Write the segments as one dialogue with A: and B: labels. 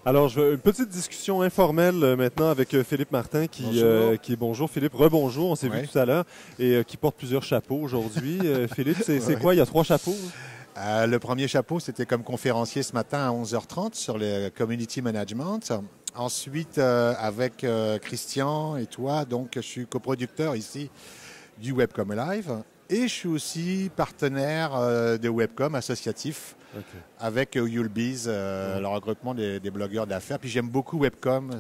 A: Alors, une petite discussion informelle maintenant avec Philippe Martin, qui est bonjour Philippe, rebonjour, on s'est vu tout à l'heure, et qui porte plusieurs chapeaux aujourd'hui. Philippe, c'est quoi? Il y a 3 chapeaux?
B: Le premier chapeau, c'était comme conférencier ce matin à 11h30 sur le community management. Ensuite, avec Christian et toi, donc je suis coproducteur ici du Webcom Live. Et je suis aussi partenaire de Webcom associatif avec You'll-Biz, le regroupement des blogueurs d'affaires. Puis j'aime beaucoup Webcom.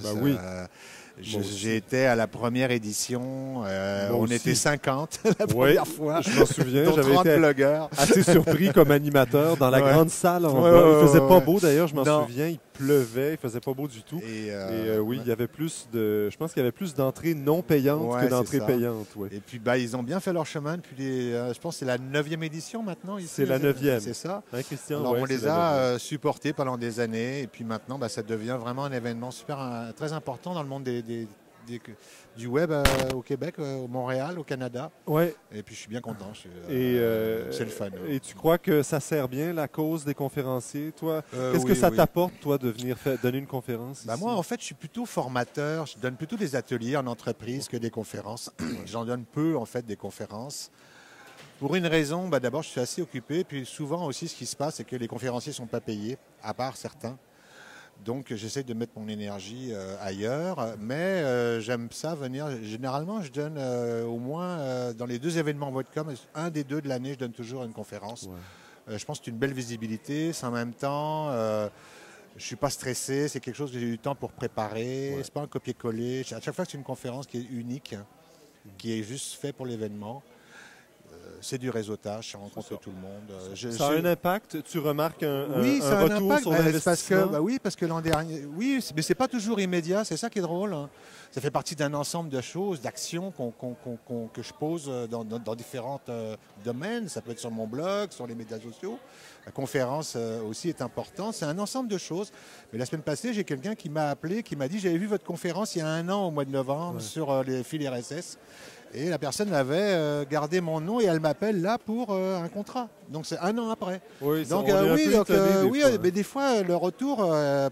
B: J'ai été à la première édition, on était 50 la première fois.
A: Je m'en souviens,
B: j'avais été blogueurs.
A: Assez surpris comme animateur dans la grande salle en bas. Il faisait pas beau d'ailleurs, je m'en souviens, il pleuvait, il faisait pas beau du tout. Et oui, il y avait je pense qu'il y avait plus d'entrées non payantes que d'entrées payantes. Ouais.
B: Et puis ils ont bien fait leur chemin depuis je pense que c'est la 9e édition maintenant ici.
A: C'est la 9e.
B: C'est ça.
A: Hein, Christian,
B: alors on les a supportés pendant des années et puis maintenant ça devient vraiment un événement très important dans le monde du web au Québec, au Montréal, au Canada.
A: Ouais.
B: Et puis je suis bien content. C'est le fun.
A: Et tu crois que ça sert bien la cause des conférenciers, toi? Qu'est-ce que ça t'apporte, toi, de venir donner une conférence ici?
B: Moi, en fait, je suis plutôt formateur. Je donne plutôt des ateliers en entreprise que des conférences. J'en donne peu, en fait, des conférences. Pour une raison, d'abord, je suis assez occupé. Puis souvent aussi, ce qui se passe, c'est que les conférenciers ne sont pas payés, à part certains. Donc, j'essaie de mettre mon énergie ailleurs, mais j'aime ça venir. Généralement, je donne au moins dans les 2 événements Webcom, un des 2 de l'année, je donne toujours une conférence. Ouais. Je pense que c'est une belle visibilité. C'est en même temps, je ne suis pas stressé. C'est quelque chose que j'ai eu le temps pour préparer. Ouais. C'est pas un copier-coller. À chaque fois, c'est une conférence qui est unique, qui est juste faite pour l'événement. C'est du réseautage, ça rencontre tout le monde.
A: Ça a un impact? Tu remarques un retour
B: impact,
A: sur l'investissement?
B: parce que l'an dernier... Oui, mais c'est pas toujours immédiat, c'est ça qui est drôle. Hein. Ça fait partie d'un ensemble de choses, d'actions que je pose dans différents domaines. Ça peut être sur mon blog, sur les médias sociaux. La conférence aussi est importante. C'est un ensemble de choses. Mais la semaine passée, j'ai quelqu'un qui m'a appelé, qui m'a dit « J'avais vu votre conférence il y a 1 an, au mois de novembre, sur les fils RSS. » Et la personne avait gardé mon nom et elle m'appelle là pour un contrat. Donc c'est 1 an après.
A: Oui,
B: donc mais des fois le retour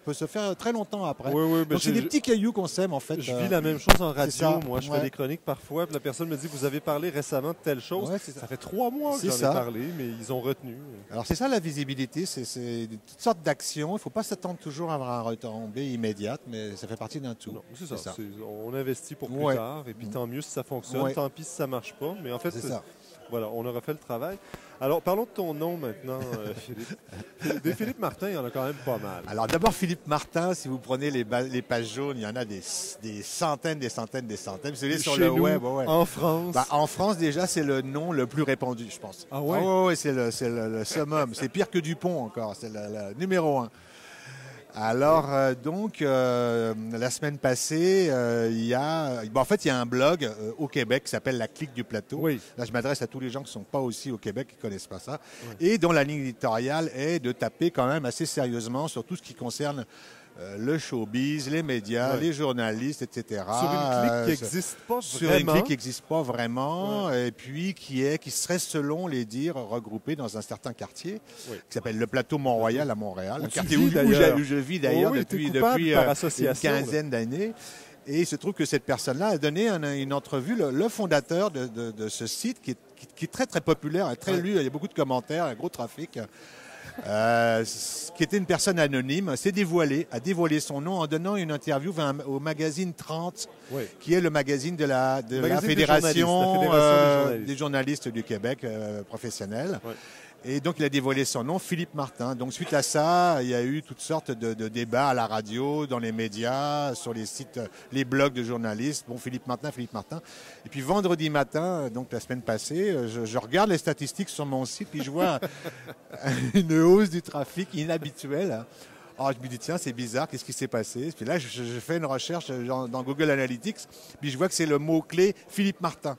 B: peut se faire très longtemps après. Donc c'est des petits cailloux qu'on sème en fait.
A: Je vis la même chose en radio. Moi, je fais des chroniques parfois. Puis la personne me dit vous avez parlé récemment de telle chose. Ça fait 3 mois que j'en ai parlé, mais ils ont retenu.
B: Alors c'est ça la visibilité, c'est toutes sortes d'actions. Il ne faut pas s'attendre toujours à avoir un retombée immédiate, mais ça fait partie d'un tout.
A: C'est ça. On investit pour plus tard, et puis tant mieux si ça fonctionne. Tant pis si ça ne marche pas, mais en fait, voilà, on aura fait le travail. Alors, parlons de ton nom maintenant, Philippe. Des Philippe Martin, il y en a quand même pas mal.
B: Alors, d'abord, Philippe Martin, si vous prenez les pages jaunes, il y en a des centaines. Vous savez, sur le web.
A: En France?
B: En France, déjà, c'est le nom le plus répandu, je pense.
A: Ah ouais?
B: C'est le summum. C'est pire que Dupont encore. C'est le numéro 1. Alors, la semaine passée, il y a un blog au Québec qui s'appelle La Clique du Plateau.
A: Oui.
B: Là, je m'adresse à tous les gens qui ne sont pas aussi au Québec, qui ne connaissent pas ça. Oui. Et dont la ligne éditoriale est de taper quand même assez sérieusement sur tout ce qui concerne le showbiz, les médias, les journalistes, etc.
A: Sur une clique qui n'existe pas vraiment.
B: Sur une clique qui n'existe pas vraiment, et puis qui serait, selon les dires, regroupée dans un certain quartier, qui s'appelle le Plateau Mont-Royal à Montréal, un quartier où je vis d'ailleurs depuis une quinzaine d'années. Et il se trouve que cette personne-là a donné une entrevue, le fondateur de ce site, qui est très très populaire, très lu, il y a beaucoup de commentaires, un gros trafic. Qui était une personne anonyme, a dévoilé son nom en donnant une interview au magazine 30, qui est le magazine de la Fédération des journalistes du Québec professionnels. Et donc, il a dévoilé son nom, Philippe Martin. Donc, suite à ça, il y a eu toutes sortes de débats à la radio, dans les médias, sur les sites, les blogs de journalistes. Bon, Philippe Martin. Et puis, vendredi matin, donc la semaine passée, je regarde les statistiques sur mon site, puis je vois une hausse du trafic inhabituelle. Alors, je me dis, tiens, c'est bizarre, qu'est-ce qui s'est passé? Puis là, je fais une recherche dans Google Analytics, puis je vois que c'est le mot-clé Philippe Martin.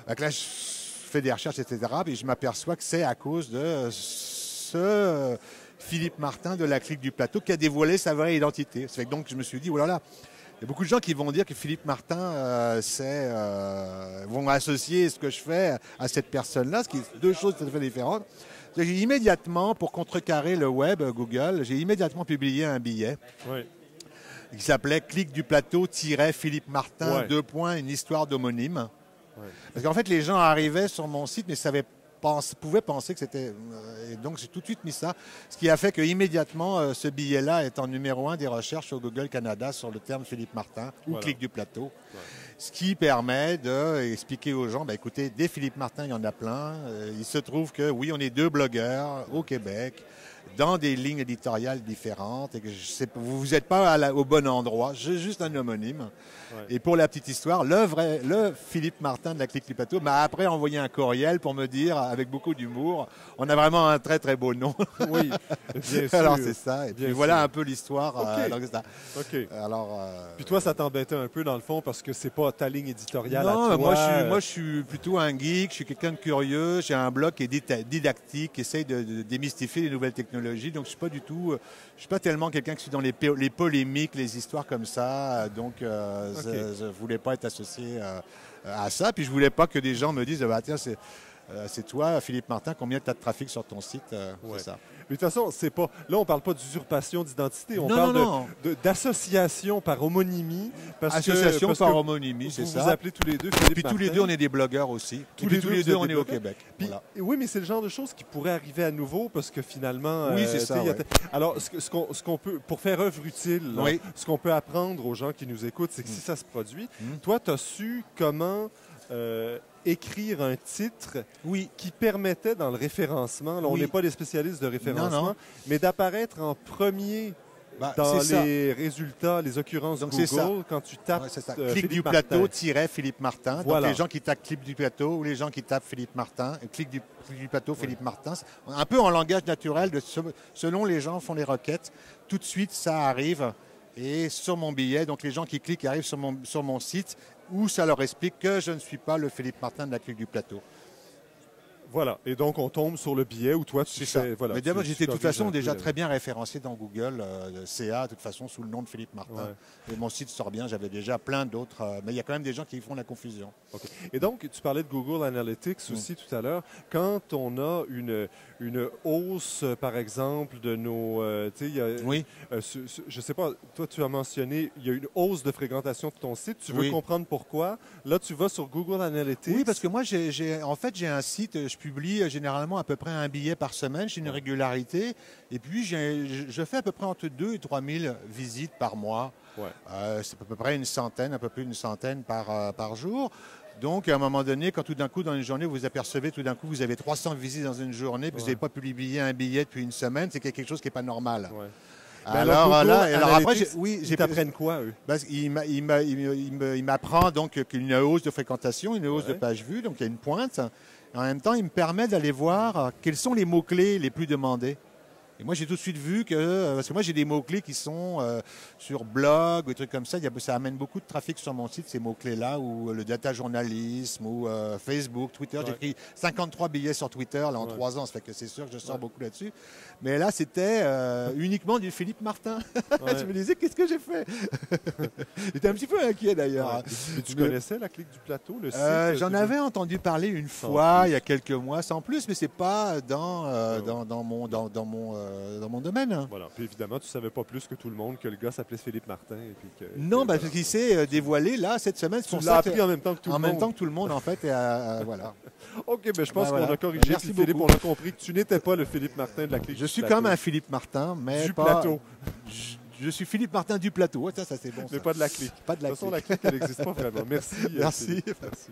B: Donc là, je fais des recherches, etc. Et je m'aperçois que c'est à cause de ce Philippe Martin de la Clique du Plateau qui a dévoilé sa vraie identité. Ça fait que donc je me suis dit, oh là là, il y a beaucoup de gens qui vont dire que Philippe Martin, vont associer ce que je fais à cette personne-là, ce qui est 2 choses tout à fait différentes. J'ai immédiatement, pour contrecarrer le web, Google, j'ai immédiatement publié un billet qui s'appelait « Clic du plateau, Philippe Martin, une histoire d'homonyme ». Parce qu'en fait, les gens arrivaient sur mon site, mais pouvaient penser que c'était... Et donc, j'ai tout de suite mis ça. Ce qui a fait qu'immédiatement, ce billet-là est en numéro 1 des recherches au Google Canada sur le terme Philippe Martin ou Clic du plateau. Ce qui permet d'expliquer aux gens, écoutez, des Philippe Martin, il y en a plein. Il se trouve que, oui, on est 2 blogueurs au Québec, dans des lignes éditoriales différentes, et que vous n'êtes pas au bon endroit, juste un homonyme. Et pour la petite histoire, le Philippe Martin de la Clic du plateau m'a après envoyé un courriel pour me dire, avec beaucoup d'humour, on a vraiment un très très beau nom.
A: Oui, bien sûr.
B: Alors c'est ça, et puis voilà un peu l'histoire.
A: Alors, puis toi, ça t'embêtait un peu dans le fond, parce que c'est pas ta ligne éditoriale à toi.
B: Moi, je suis plutôt un geek, je suis quelqu'un de curieux, j'ai un blog qui est didactique, qui essaye de démystifier les nouvelles technologies, donc je suis pas tellement quelqu'un qui suis dans les polémiques, les histoires comme ça, donc je voulais pas être associé à ça, puis je voulais pas que des gens me disent tiens, c'est toi, Philippe Martin, combien tu as de trafic sur ton site? C'est ça.
A: Mais de toute façon, c'est pas. Là, on parle pas d'usurpation d'identité, on parle d'association par homonymie.
B: Association par homonymie, c'est ça.
A: Vous appelez tous les deux Philippe Martin.
B: Puis tous les deux, on est des blogueurs aussi. Tous les deux, on est au Québec.
A: Puis, oui, mais c'est le genre de choses qui pourrait arriver à nouveau parce que finalement.
B: Oui, c'est ça.
A: Alors, ce qu'on peut, pour faire œuvre utile, ce qu'on peut apprendre aux gens qui nous écoutent, c'est que si ça se produit, toi, tu as su comment. Écrire un titre qui permettait dans le référencement, là, on n'est pas des spécialistes de référencement, mais d'apparaître en premier dans les résultats, les occurrences donc Google, quand tu tapes
B: Clic du plateau, Philippe Martin. Donc les gens qui tapent Clic du plateau ou les gens qui tapent Philippe Martin, Clic du plateau, Philippe Martin, un peu en langage naturel, selon les gens font les requêtes, tout de suite ça arrive. Et sur mon billet, donc les gens qui cliquent arrivent sur mon site où ça leur explique que je ne suis pas le Philippe Martin de la Clic du plateau.
A: Voilà, et donc on tombe sur le billet où toi tu fais... Voilà,
B: mais d'abord, j'étais de toute façon déjà très bien référencé dans Google, CA, de toute façon, sous le nom de Philippe Martin. Et mon site sort bien, j'avais déjà plein d'autres, mais il y a quand même des gens qui font la confusion.
A: Et donc, tu parlais de Google Analytics aussi tout à l'heure. Quand on a une hausse, par exemple, de nos... je ne sais pas, toi tu as mentionné, il y a une hausse de fréquentation de ton site. Tu veux comprendre pourquoi. Là, tu vas sur Google Analytics.
B: Oui, parce que moi, j'ai un site, je publie généralement à peu près un billet par semaine, j'ai une régularité, et puis je fais à peu près entre 2 et 3 000 visites par mois. C'est à peu près un peu plus d'une centaine par jour. Donc, à un moment donné, quand tout d'un coup, dans une journée, vous apercevez, tout d'un coup, vous avez 300 visites dans une journée, puis vous n'avez pas publié un billet depuis une semaine, c'est quelque chose qui n'est pas normal.
A: Alors après, ils t'apprennent quoi, eux?
B: Il m'apprend donc qu'il y a une hausse de fréquentation, une hausse de pages vues, donc il y a une pointe. En même temps, il me permet d'aller voir quels sont les mots-clés les plus demandés. Et moi, j'ai tout de suite vu que, parce que moi, j'ai des mots-clés qui sont sur blog, des trucs comme ça. Ça amène beaucoup de trafic sur mon site, ces mots-clés-là, ou le data journalisme, ou Facebook, Twitter. J'ai écrit 53 billets sur Twitter là, en 3 ans. Ça fait que c'est sûr que je sors beaucoup là-dessus. Mais là, c'était uniquement du Philippe Martin. Je me disais, qu'est-ce que j'ai fait? J'étais un petit peu inquiet, d'ailleurs.
A: Mais tu connaissais la Clic du plateau, le site?
B: J'en avais entendu parler une fois, il y a quelques mois, sans plus, mais c'est pas dans mon domaine.
A: Voilà. Puis évidemment, tu ne savais pas plus que tout le monde que le gars s'appelait Philippe Martin. Et puis
B: non, parce qu'il s'est dévoilé là cette semaine.
A: Tu l'as appris en même temps que tout le monde.
B: En même temps que tout le monde, en fait. Voilà.
A: OK, mais je pense qu'on a corrigé. Merci Philippe, on a compris que tu n'étais pas le Philippe Martin de la Clic.
B: Je suis comme un Philippe Martin, mais
A: du plateau.
B: Je suis Philippe Martin du plateau. Ça c'est bon.
A: Mais pas de la Clic.
B: Pas de la
A: Clic. De toute façon, la Clic, elle n'existe pas vraiment. Merci.
B: Merci.
A: Merci.